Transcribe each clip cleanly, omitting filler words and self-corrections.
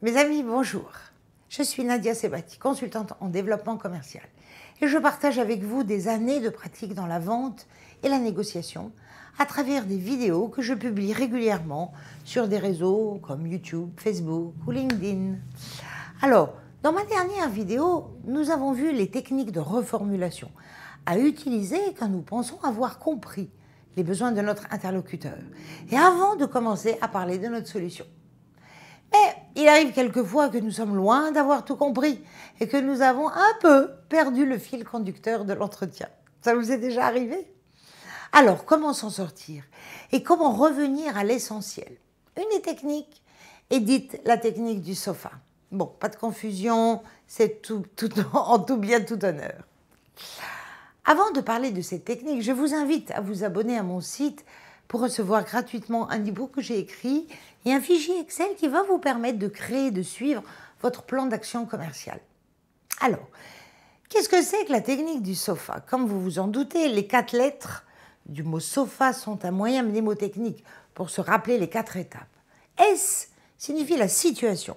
Mes amis, bonjour. Je suis Nadia Sebati, consultante en développement commercial. Et je partage avec vous des années de pratique dans la vente et la négociation à travers des vidéos que je publie régulièrement sur des réseaux comme YouTube, Facebook ou LinkedIn. Alors, dans ma dernière vidéo, nous avons vu les techniques de reformulation à utiliser quand nous pensons avoir compris les besoins de notre interlocuteur et avant de commencer à parler de notre solution. Mais il arrive quelquefois que nous sommes loin d'avoir tout compris et que nous avons un peu perdu le fil conducteur de l'entretien. Ça vous est déjà arrivé? Alors, comment s'en sortir et comment revenir à l'essentiel? Une des techniques est dite la technique du sofa. Bon, pas de confusion, c'est en tout bien, tout honneur. Avant de parler de cette technique, je vous invite à vous abonner à mon site pour recevoir gratuitement un e-book que j'ai écrit et un fichier Excel qui va vous permettre de créer et de suivre votre plan d'action commerciale. Alors, qu'est-ce que c'est que la technique du sofa? Comme vous vous en doutez, les 4 lettres du mot sofa sont un moyen mnémotechnique pour se rappeler les 4 étapes. S signifie la situation.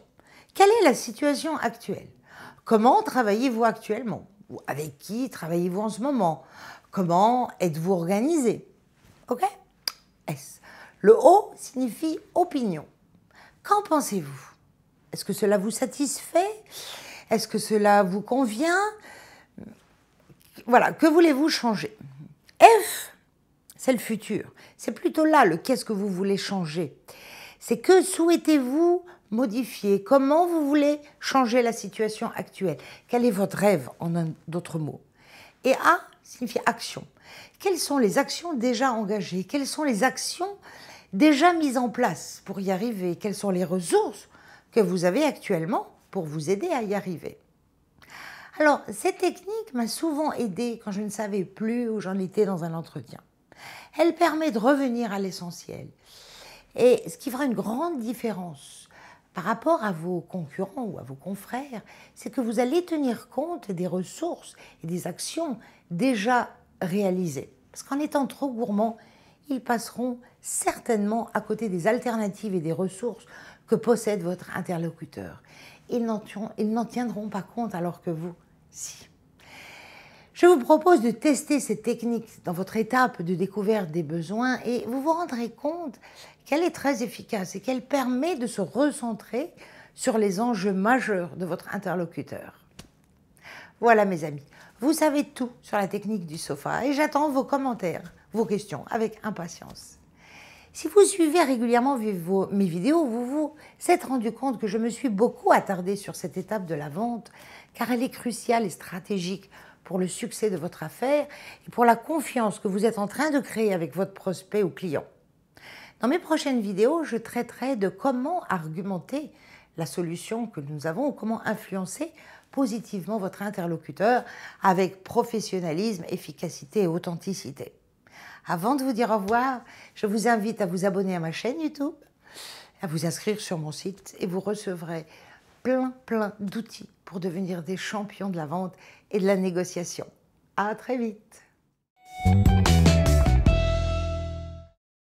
Quelle est la situation actuelle? Comment travaillez-vous actuellement? Ou avec qui travaillez-vous en ce moment? Comment êtes-vous organisé? Ok? S. Le O signifie opinion. Qu'en pensez-vous? Est-ce que cela vous satisfait? Est-ce que cela vous convient? Voilà, que voulez-vous changer? F, c'est le futur. C'est plutôt là le qu'est-ce que vous voulez changer. C'est que souhaitez-vous modifier? Comment vous voulez changer la situation actuelle? Quel est votre rêve, en d'autres mots? Et A signifie action. Quelles sont les actions déjà engagées? Quelles sont les actions déjà mises en place pour y arriver? Quelles sont les ressources que vous avez actuellement pour vous aider à y arriver? Alors, cette technique m'a souvent aidée quand je ne savais plus où j'en étais dans un entretien. Elle permet de revenir à l'essentiel. Et ce qui fera une grande différence par rapport à vos concurrents ou à vos confrères, c'est que vous allez tenir compte des ressources et des actions déjà réalisées. Parce qu'en étant trop gourmands, ils passeront certainement à côté des alternatives et des ressources que possède votre interlocuteur. Ils n'en tiendront pas compte alors que vous, si. Je vous propose de tester cette technique dans votre étape de découverte des besoins et vous vous rendrez compte qu'elle est très efficace et qu'elle permet de se recentrer sur les enjeux majeurs de votre interlocuteur. Voilà mes amis, vous savez tout sur la technique du sofa et j'attends vos commentaires, vos questions avec impatience. Si vous suivez régulièrement mes vidéos, vous vous êtes rendu compte que je me suis beaucoup attardée sur cette étape de la vente car elle est cruciale et stratégique pour le succès de votre affaire et pour la confiance que vous êtes en train de créer avec votre prospect ou client. Dans mes prochaines vidéos, je traiterai de comment argumenter la solution que nous avons ou comment influencer positivement votre interlocuteur avec professionnalisme, efficacité et authenticité. Avant de vous dire au revoir, je vous invite à vous abonner à ma chaîne YouTube, à vous inscrire sur mon site et vous recevrez plein d'outils pour devenir des champions de la vente et de la négociation. À très vite.